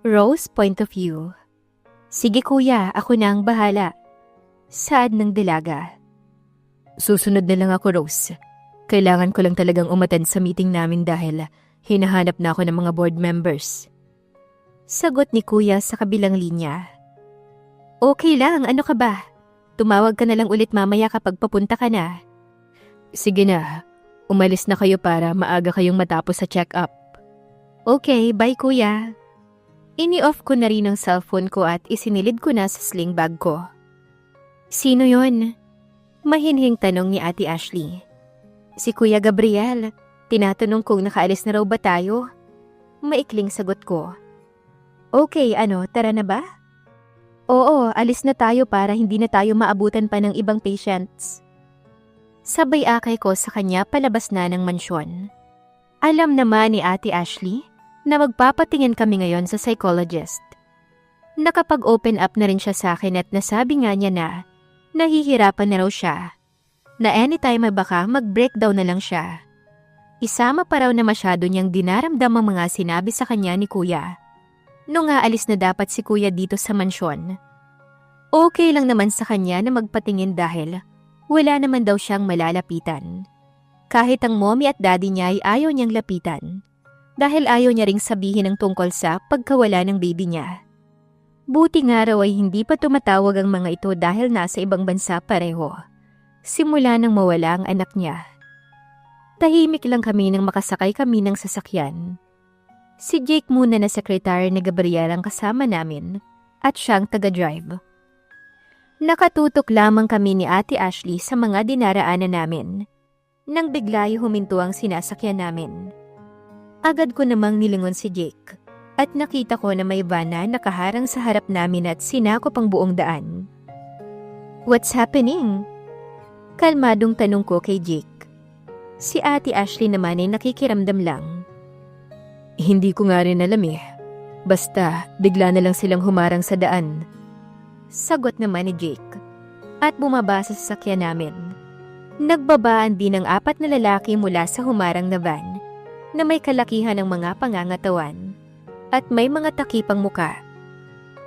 Rose point of view. Sige kuya, ako na ang bahala. Saad ng dalaga. Susunod na lang ako, Rose. Kailangan ko lang talagang umattend sa meeting namin dahil hinahanap na ako ng mga board members. Sagot ni kuya sa kabilang linya. Okay lang, ano ka ba? Tumawag ka na lang ulit mamaya kapag papunta ka na. Sige na, umalis na kayo para maaga kayong matapos sa check-up. Okay, bye kuya. Ini-off ko na rin ang cellphone ko at isinilid ko na sa sling bag ko. Sino yon? Mahinhing tanong ni Ate Ashley. Si Kuya Gabriel. Tinatanong kung nakaalis na raw ba tayo? Maikling sagot ko. Okay, tara na ba? Oo, alis na tayo para hindi na tayo maabutan pa ng ibang patients. Sabay akay ko sa kanya palabas na ng mansyon. Alam naman ni Ate Ashley na magpapatingin kami ngayon sa psychologist. Nakapag-open up na rin siya sa akin at nasabi nga niya na nahihirapan na raw siya, na anytime ay baka mag-breakdown na lang siya. Isama pa raw na masyado niyang dinaramdam ang mga sinabi sa kanya ni Kuya. Nung aalis na dapat si Kuya dito sa mansyon. Okay lang naman sa kanya na magpatingin dahil wala naman daw siyang malalapitan. Kahit ang mommy at daddy niya ay ayaw niyang lapitan. Dahil ayaw niya ring sabihin ang tungkol sa pagkawala ng baby niya. Buti nga raw ay hindi pa tumatawag ang mga ito dahil nasa ibang bansa pareho. Simula nang mawala ang anak niya. Tahimik lang kami nang makasakay kami ng sasakyan. Si Jake muna na sekretary ni Gabriel ang kasama namin at siyang taga-drive. Nakatutok lamang kami ni Ate Ashley sa mga dinaraanan namin. Nang bigla huminto ang sinasakyan namin. Agad ko namang nilingon si Jake at nakita ko na may van na nakaharang sa harap namin at sinakop ang buong daan. What's happening? Kalmadong tanong ko kay Jake. Si Ate Ashley naman ay nakikiramdam lang. Hindi ko nga rin alam eh. Basta bigla na lang silang humarang sa daan. Sagot naman ni Jake at bumaba sa sasakyan namin. Nagbabaan din ang 4 na lalaki mula sa humarang na van na may kalakihan ng mga pangangatawan at may mga takipang muka.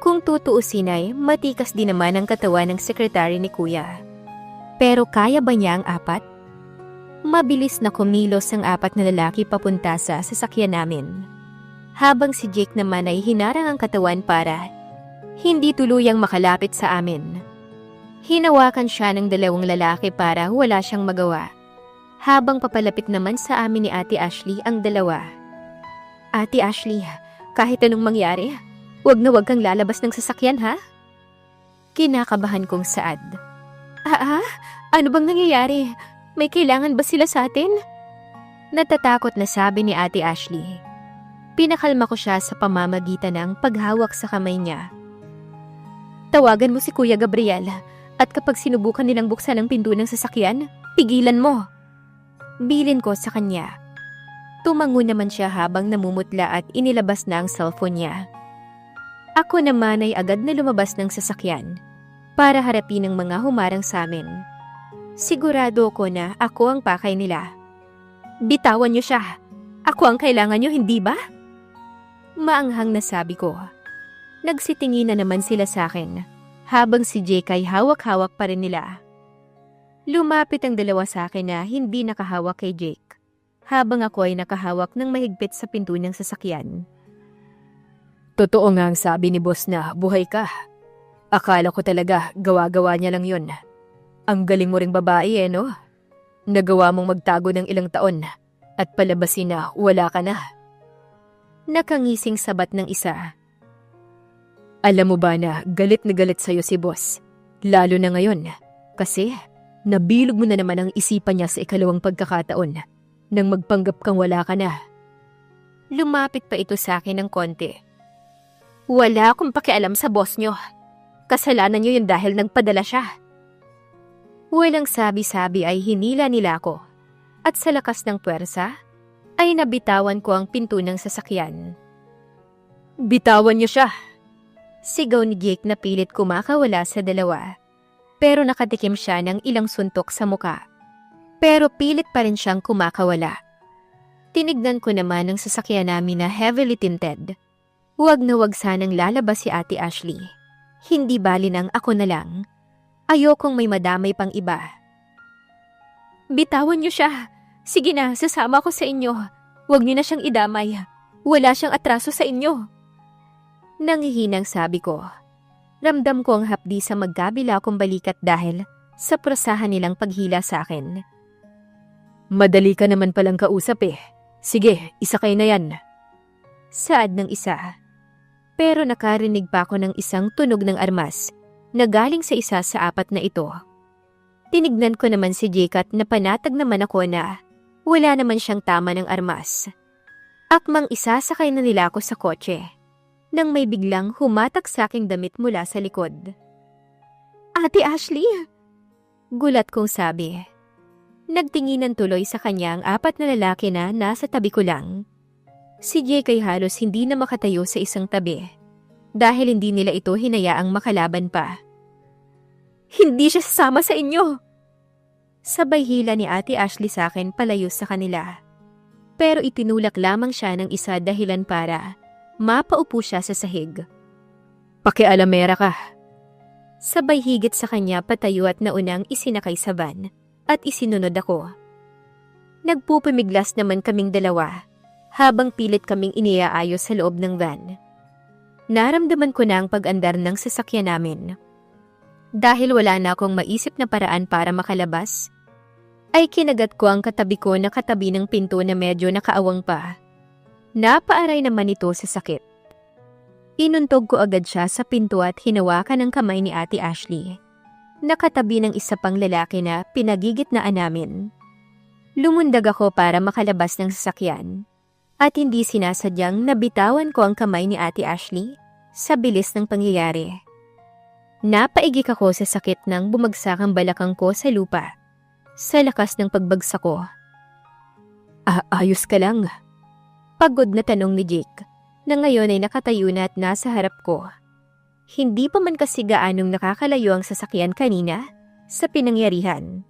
Kung tutuusin ay matikas din naman ang katawan ng sekretary ni Kuya. Pero kaya ba niya ang 4? Mabilis na kumilos ang 4 na lalaki papunta sa sasakyan namin. Habang si Jake naman ay hinarang ang katawan para hindi tuluyang makalapit sa amin. Hinawakan siya ng 2 lalaki para wala siyang magawa. Habang papalapit naman sa amin ni Ate Ashley ang 2. Ate Ashley, kahit anong mangyari, wag na wag kang lalabas ng sasakyan ha? Kinakabahan kong saad. Ano bang nangyayari? May kailangan ba sila sa atin? Natatakot na sabi ni Ate Ashley. Pinakalma ko siya sa pamamagitan ng paghawak sa kamay niya. Tawagan mo si Kuya Gabriel at kapag sinubukan nilang buksan ang pinto ng sasakyan, pigilan mo. Bilin ko sa kanya. Tumango naman siya habang namumutla at inilabas na ang cellphone niya. Ako naman ay agad na lumabas ng sasakyan para harapin ang mga humarang sa amin. Sigurado ko na ako ang pakay nila. Bitawan niyo siya. Ako ang kailangan niyo, hindi ba? Maanghang na sabi ko. Nagsitingin na naman sila sa akin habang si Jake ay hawak-hawak pa rin nila. Lumapit ang 2 sa akin na hindi nakahawak kay Jake, habang ako ay nakahawak ng mahigpit sa pinto ng sasakyan. Totoo nga ang sabi ni boss na buhay ka. Akala ko talaga gawa-gawa niya lang yun. Ang galing mo ring babae no? Nagawa mong magtago ng ilang taon at palabasin na wala ka na. Nakangising sabat ng isa. Alam mo ba na galit sa'yo si boss, lalo na ngayon, kasi nabilog mo na naman ang isipan niya sa ikalawang pagkakataon nang magpanggap kang wala ka na. Lumapit pa ito sa akin ng konti. Wala akong pakialam sa boss niyo. Kasalanan niyo yun dahil nagpadala siya. Walang sabi-sabi ay hinila nila ako at sa lakas ng puwersa ay nabitawan ko ang pinto ng sasakyan. Bitawan niyo siya! Sigaw ni Jake na pilit kumakawala sa 2. Pero nakatikim siya ng ilang suntok sa muka. Pero pilit pa rin siyang kumakawala. Tinignan ko naman ang sasakyan namin na heavily tinted. Huwag na huwag sanang lalabas si Ate Ashley. Hindi bali nang ako na lang. Ayokong may madamay pang iba. Bitawan niyo siya. Sige na, sasama ko sa inyo. Huwag niyo na siyang idamay. Wala siyang atraso sa inyo. Nanghihinang sabi ko. Ramdam ko ang hapdi sa magkabila kong balikat dahil sa prasahan nilang paghila sa akin. Madali ka naman palang kausap eh. Sige, isakay na yan. Saad ng isa. Pero nakarinig pa ako ng isang tunog ng armas na galing sa isa sa apat na ito. Tinignan ko naman si Jake at napanatag naman ako na wala naman siyang tama ng armas. Akmang isasakay na nila ako sa kotse nang may biglang humatak sa aking damit mula sa likod. Ate Ashley! Gulat kong sabi. Nagtinginan tuloy sa kanya ang apat na lalaki na nasa tabi ko lang. Si Jake ay halos hindi na makatayo sa isang tabi dahil hindi nila ito hinayaang makalaban pa. Hindi siya sasama sa inyo! Sabay hila ni Ate Ashley sa akin palayo sa kanila. Pero itinulak lamang siya ng isa dahilan para mapaupo siya sa sahig. Pakialamera ka. Sabay higit sa kanya patayo at naunang isinakay sa van at isinunod ako. Nagpupumiglas naman kaming dalawa habang pilit kaming iniaayos sa loob ng van. Naramdaman ko na ang pag-andar ng sasakyan namin. Dahil wala na akong maisip na paraan para makalabas, ay kinagat ko ang katabi ko na katabi ng pinto na medyo nakaawang pa. Napaaray naman ito sa sakit. Inuntog ko agad siya sa pinto at hinawakan ang kamay ni Ate Ashley. Nakatabi ng isa pang lalaki na pinagigitnaan namin. Lumundag ako para makalabas ng sasakyan. At hindi sinasadyang nabitawan ko ang kamay ni Ate Ashley sa bilis ng pangyayari. Napaigik ako sa sakit nang bumagsak ang balakang ko sa lupa. Sa lakas ng pagbagsak ko. Ayos ka lang? Pagod na tanong ni Jake, na ngayon ay nakatayo na at nasa harap ko. Hindi pa man kasi gaanong nakakalayo ang sasakyan kanina sa pinangyarihan.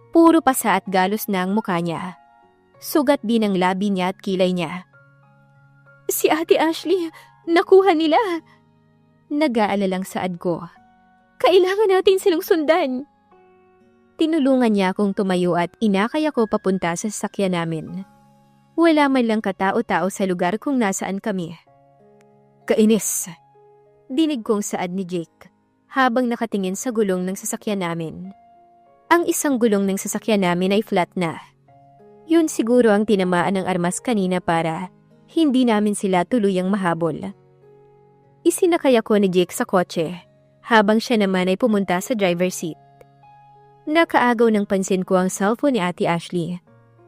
Puro pasa at galos na ang mukha niya. Sugat din ang labi niya at kilay niya. Si Ate Ashley, nakuha nila. Nag-aalalang saad ko. Kailangan natin silang sundan. Tinulungan niya akong tumayo at inakay ako papunta sa sasakyan namin. Wala man lang katao-tao sa lugar kung nasaan kami. Kainis. Dinig kong saad ni Jake habang nakatingin sa gulong ng sasakyan namin. Ang isang gulong ng sasakyan namin ay flat na. Yun siguro ang tinamaan ng armas kanina para hindi namin sila tuluyang mahabol. Isinakay ako ni Jake sa kotse habang siya naman ay pumunta sa driver's seat. Nakaagaw ng pansin ko ang cellphone ni Ate Ashley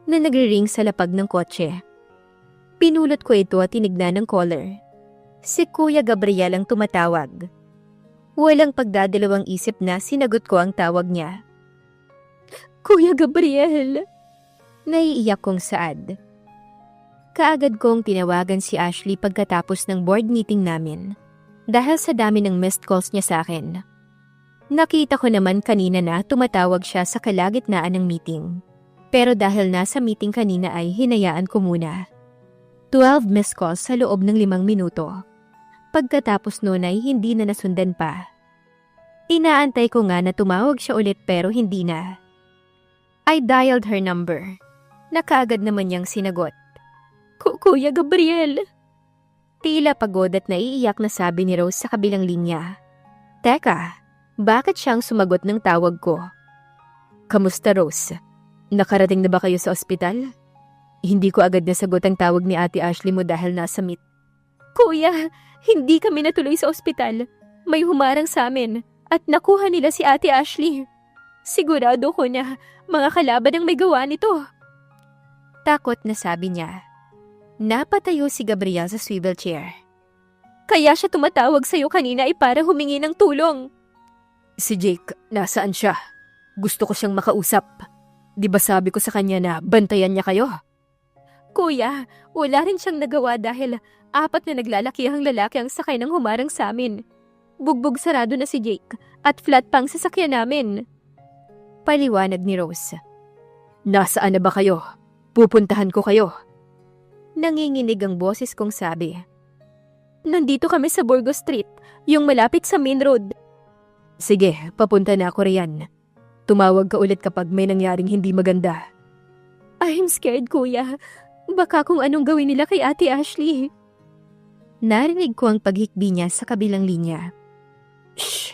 na nagre-ring sa lapag ng kotse. Pinulot ko ito at tinignan ng caller. Si Kuya Gabriel ang tumatawag. Walang pagdadalawang isip na sinagot ko ang tawag niya. Kuya Gabriel! Naiiyak kong saad. Kaagad kong tinawagan si Ashley pagkatapos ng board meeting namin dahil sa dami ng missed calls niya sa akin. Nakita ko naman kanina na tumatawag siya sa kalagitnaan ng meeting. Pero dahil nasa meeting kanina ay hinayaan ko muna. 12 missed calls sa loob ng 5 minuto. Pagkatapos noon ay hindi na nasundan pa. Inaantay ko nga na tumawag siya ulit pero hindi na. I dialed her number. Nakaagad naman niyang sinagot. Kuya Gabriel! Tila pagod at naiiyak na sabi ni Rose sa kabilang linya. Teka, bakit siyang sumagot ng tawag ko? Kamusta Rose? Nakarating na ba kayo sa ospital? Hindi ko agad nasagot ang tawag ni Ate Ashley mo dahil nasa meet. Kuya, hindi kami natuloy sa ospital. May humarang sa amin at nakuha nila si Ate Ashley. Sigurado ko na mga kalaban ang may gawa nito. Takot na sabi niya. Napatayo si Gabriel sa swivel chair. Kaya siya tumatawag sa'yo kanina ay para humingi ng tulong. Si Jake, nasaan siya? Gusto ko siyang makausap. Di ba sabi ko sa kanya na bantayan niya kayo? Kuya, wala rin siyang nagawa dahil 4 na naglalakihang lalaki ang sakay ng humarang sa amin. Bugbog sarado na si Jake at flat pang sasakyan namin. Paliwanag ni Rose. Nasaan na ba kayo? Pupuntahan ko kayo. Nanginginig ang boses kong sabi. Nandito kami sa Burgos Street, yung malapit sa main road. Sige, papunta na ako riyan. Tumawag ka ulit kapag may nangyaring hindi maganda. I'm scared, kuya. Baka kung anong gawin nila kay Ate Ashley. Narinig ko ang paghikbi niya sa kabilang linya. Shh!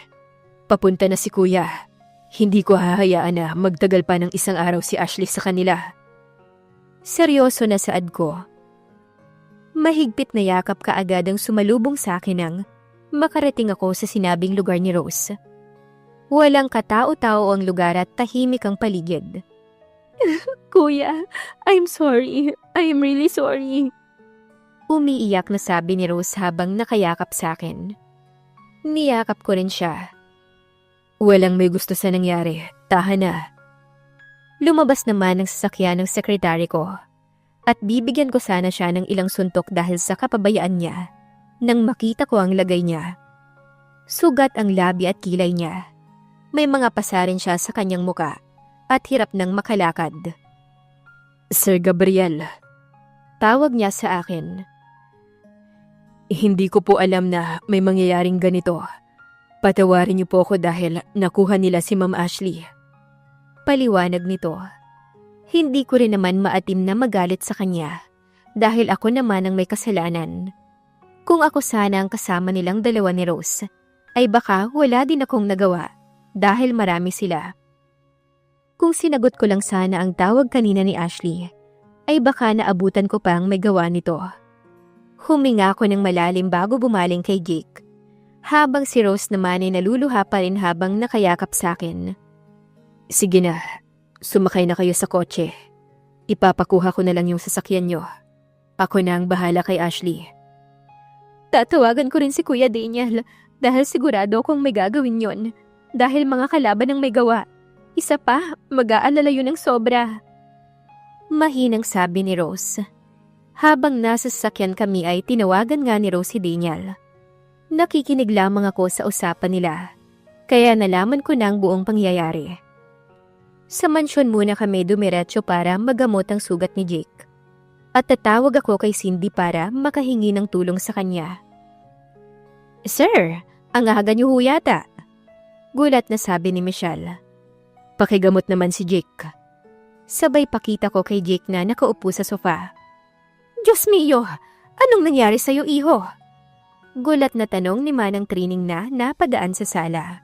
Papunta na si kuya. Hindi ko hahayaan na magtagal pa ng isang araw si Ashley sa kanila. Seryoso na saad ko. Mahigpit na yakap kaagad ang sumalubong sa akin nang makarating ako sa sinabing lugar ni Rose. Walang katao-tao ang lugar at tahimik ang paligid. Kuya, I'm sorry. I'm really sorry. Umiiyak na sabi ni Rose habang nakayakap sa akin. Niyakap ko rin siya. Walang may gusto sa nangyari. Tahan na. Lumabas naman ang sasakyan ng sekretary ko at bibigyan ko sana siya ng ilang suntok dahil sa kapabayaan niya nang makita ko ang lagay niya. Sugat ang labi at kilay niya. May mga pasa rin siya sa kanyang muka at hirap nang makalakad. Sir Gabriel, tawag niya sa akin. Hindi ko po alam na may mangyayaring ganito. Patawarin niyo po ako dahil nakuha nila si Ma'am Ashley. Paliwanag nito. Hindi ko rin naman maatim na magalit sa kanya dahil ako naman ang may kasalanan. Kung ako sana ang kasama nilang dalawa ni Rose, ay baka wala din akong nagawa dahil marami sila. Kung sinagot ko lang sana ang tawag kanina ni Ashley, ay baka naabutan ko pang may gawa nito. Huminga ako ng malalim bago bumaling kay Jake, habang si Rose naman ay naluluha pa rin habang nakayakap sa akin. Sige na, sumakay na kayo sa kotse. Ipapakuha ko na lang yung sasakyan nyo. Ako na ang bahala kay Ashley. Tatawagan ko rin si Kuya Daniel dahil sigurado kong may gagawin yon. Dahil mga kalaban ang may gawa. Isa pa, mag-aalala yun ng sobra. Mahinang sabi ni Rose. Habang nasa sasakyan kami ay tinawagan nga ni Rose si Daniel. Nakikinig lamang ako sa usapan nila, kaya nalaman ko na ang buong pangyayari. Sa mansyon muna kami dumiretso para magamot ang sugat ni Jake. At tatawag ako kay Cindy para makahingi ng tulong sa kanya. Sir, ang aga niyo ho yata. Gulat na sabi ni Michelle. Pakigamot naman si Jake. Sabay pakita ko kay Jake na nakaupo sa sofa. Diyos mio, anong nangyari sa'yo, iho? Gulat na tanong ni Manang Trining na napadaan sa sala.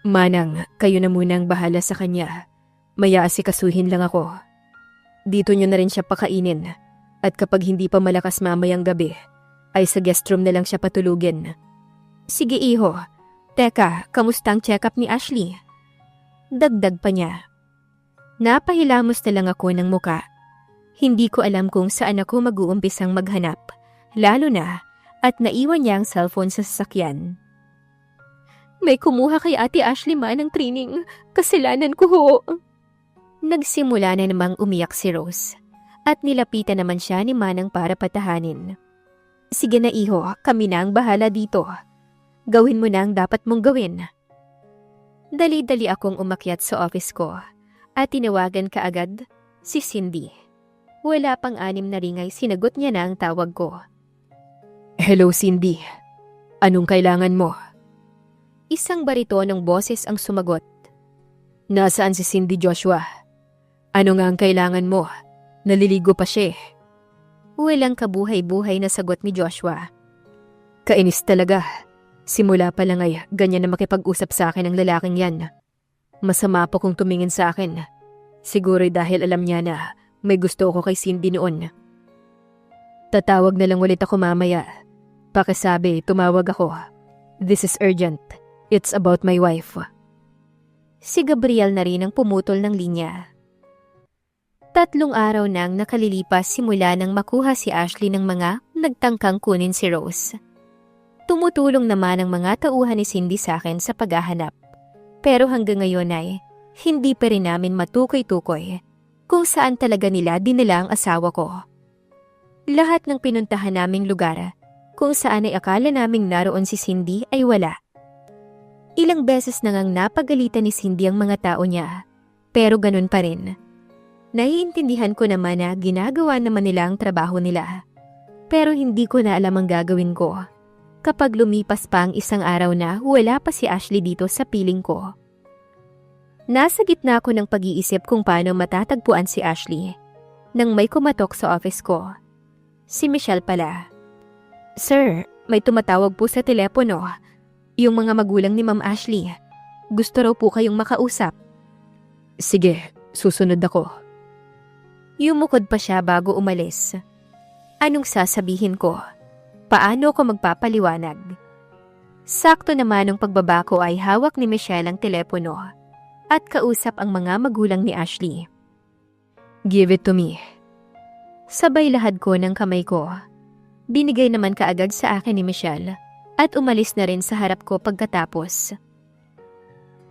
Manang, kayo na munang bahala sa kanya. Maya asikasuhin lang ako. Dito nyo na rin siya pakainin. At kapag hindi pa malakas mamayang gabi, ay sa guest room na lang siya patulugin. Sige, iho. Teka, kamusta ang check-up ni Ashley? Dagdag pa niya. Napahilamos na lang ako ng muka. Hindi ko alam kung saan ako mag-uumpisang maghanap, lalo na at naiwan niya ang cellphone sa sasakyan. May kumuha kay Ate Ashley Manang Trining, kasalanan ko ho. Nagsimula na namang umiyak si Rose at nilapitan naman siya ni Manang para patahanin. Sige na iho, kami na ang bahala dito. Gawin mo na ang dapat mong gawin. Dali-dali akong umakyat sa office ko at tinawagan kaagad si Cindy. Wala pang 6 na ring ay sinagot niya na ang tawag ko. Hello Cindy, anong kailangan mo? Isang baritonong boses ang sumagot. Nasaan si Cindy Joshua? Ano nga ang kailangan mo? Naliligo pa siya. Walang kabuhay-buhay na sagot ni Joshua. Kainis talaga. Simula pa lang ay ganyan na makipag-usap sa akin ang lalaking yan. Masama po kung tumingin sa akin. Siguro'y dahil alam niya na may gusto ko kay Cindy noon. Tatawag na lang ulit ako mamaya. Pakisabi, tumawag ako. This is urgent. It's about my wife. Si Gabriel na rin ang pumutol ng linya. 3 araw nang nakalilipas simula nang makuha si Ashley ng mga nagtangkang kunin si Rose. Tumutulong naman ang mga tauhan ni Cindy sa akin sa paghahanap. Pero hanggang ngayon ay hindi pa rin namin matukoy-tukoy kung saan talaga nila dinala ang asawa ko. Lahat ng pinuntahan naming lugar kung saan ay akala naming naroon si Cindy ay wala. Ilang beses na ngang napagalitan ni Cindy ang mga tao niya, pero ganun pa rin. Naiintindihan ko naman na ginagawa naman nila ang trabaho nila. Pero hindi ko na alam ang gagawin ko. Kapag lumipas pa ang isang araw na wala pa si Ashley dito sa piling ko. Nasa gitna ako ng pag-iisip kung paano matatagpuan si Ashley. Nang may kumatok sa office ko. Si Michelle pala. Sir, may tumatawag po sa telepono. Yung mga magulang ni Ma'am Ashley. Gusto raw po kayong makausap. Sige, susunod ako. Yumukod pa siya bago umalis. Anong sasabihin ko? Paano ko magpapaliwanag? Sakto naman nung pagbaba ko ay hawak ni Michelle ang telepono at kausap ang mga magulang ni Ashley. Give it to me. Sabay lahad ko ng kamay ko. Binigay naman kaagad sa akin ni Michelle at umalis na rin sa harap ko pagkatapos.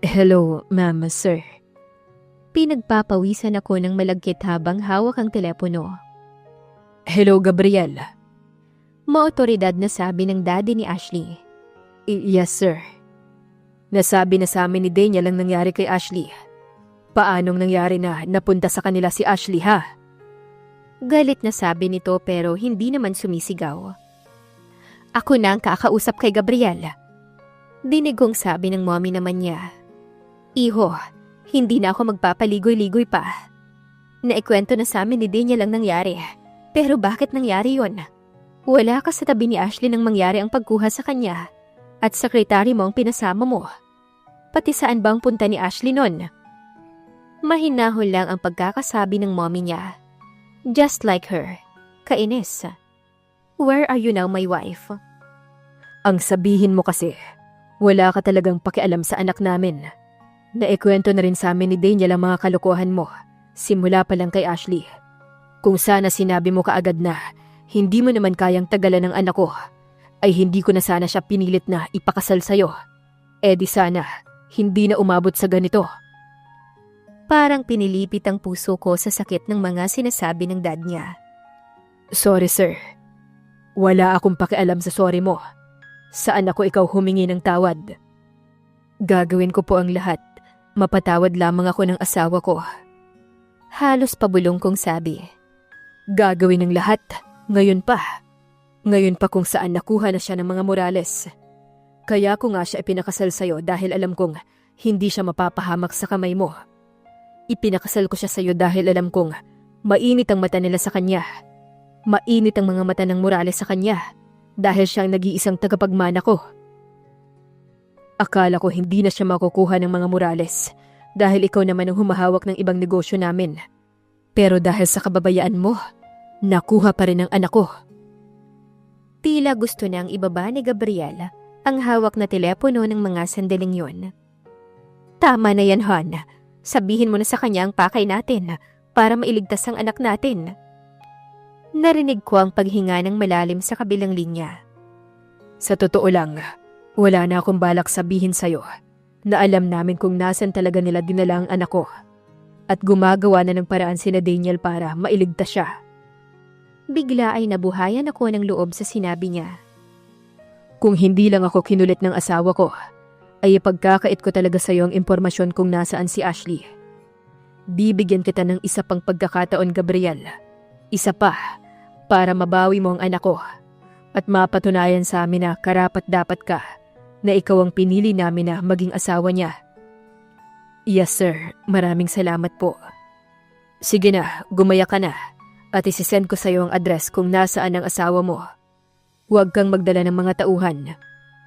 Hello, ma'am, sir. Pinagpapawisan ako ng malagkit habang hawak ang telepono. Hello, Gabriel. Maotoridad na sabi ng daddy ni Ashley. Yes, sir. Nasabi na sa amin ni Daniel ang nangyari kay Ashley. Paanong nangyari na napunta sa kanila si Ashley, ha? Galit na sabi nito pero hindi naman sumisigaw. Ako na ang kakausap kay Gabriel. Dinig kong sabi ng mommy naman niya. Iho, hindi na ako magpapaligoy-ligoy pa. Naikwento na sa amin ni Daniel ang nangyari. Pero bakit nangyari yon? Wala ka sa tabi ni Ashley nang mangyari ang pagkuha sa kanya at sekretary mo ang pinasama mo. Pati saan bang punta ni Ashley nun? Mahinahon lang ang pagkakasabi ng mommy niya. Just like her. Kainis. Where are you now, my wife? Ang sabihin mo kasi, wala ka talagang pakialam sa anak namin. Naikwento na rin sa amin ni Daniel ang mga kalokohan mo, simula pa lang kay Ashley. Kung sana sinabi mo kaagad na hindi mo naman kayang tagalan ng anak ko, ay hindi ko na sana siya pinilit na ipakasal sa'yo. Eh di sana, hindi na umabot sa ganito. Parang pinilipit ang puso ko sa sakit ng mga sinasabi ng dad niya. Sorry, sir. Wala akong pakialam sa sorry mo. Saan ako ikaw humingi ng tawad? Gagawin ko po ang lahat. Mapatawad lamang ako ng asawa ko. Halos pabulong kong sabi. Gagawin ng lahat, ngayon pa. Ngayon pa kung saan nakuha na siya ng mga Morales. Kaya ko nga siya ipinakasal sa'yo dahil alam kong hindi siya mapapahamak sa kamay mo. Ipinakasal ko siya sa'yo dahil alam kong mainit ang mata nila sa kanya. Mainit ang mga mata ng Morales sa kanya dahil siya ang nag-iisang tagapagmana ko. Akala ko hindi na siya makukuha ng mga Morales dahil ikaw naman ang humahawak ng ibang negosyo namin. Pero dahil sa kababayaan mo, nakuha pa rin ang anak ko. Tila gusto nang ibaba ni Gabriel ang hawak na telepono ng mga sandaling yun. Tama na yan, Han. Sabihin mo na sa kanya ang pakay natin para mailigtas ang anak natin. Narinig ko ang paghinga ng malalim sa kabilang linya. Sa totoo lang, wala na akong balak sabihin sa'yo na alam namin kung nasan talaga nila dinala ang anak ko at gumagawa na ng paraan sina Daniel para mailigtas siya. Bigla ay nabuhayan ako ng loob sa sinabi niya. Kung hindi lang ako kinulit ng asawa ko, ay ipagkakait ko talaga sa iyo ang impormasyon kung nasaan si Ashley. Bibigyan kita ng isa pang pagkakataon, Gabriel. Isa pa, para mabawi mo ang anak ko at mapatunayan sa amin na karapat-dapat ka na ikaw ang pinili namin na maging asawa niya. Yes, sir. Maraming salamat po. Sige na, gumaya ka na. At isisend ko sa iyo ang address kung nasaan ang asawa mo. Huwag kang magdala ng mga tauhan.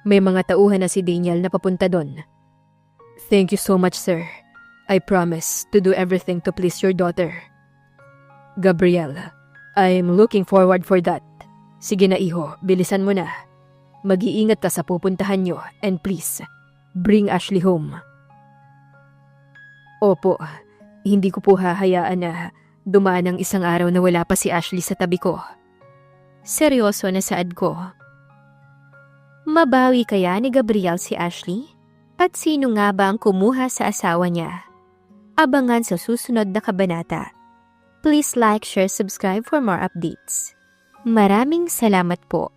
May mga tauhan na si Daniel na papunta doon. Thank you so much, sir. I promise to do everything to please your daughter. Gabriel, I'm looking forward for that. Sige na, iho, bilisan mo na. Mag-iingat ka sa pupuntahan nyo and please, bring Ashley home. Opo, hindi ko po hahayaan na dumaan ang isang araw na wala pa si Ashley sa tabi ko. Seryoso na saad ko. Mabawi kaya ni Gabriel si Ashley? At sino nga ba ang kumuha sa asawa niya? Abangan sa susunod na kabanata. Please like, share, subscribe for more updates. Maraming salamat po.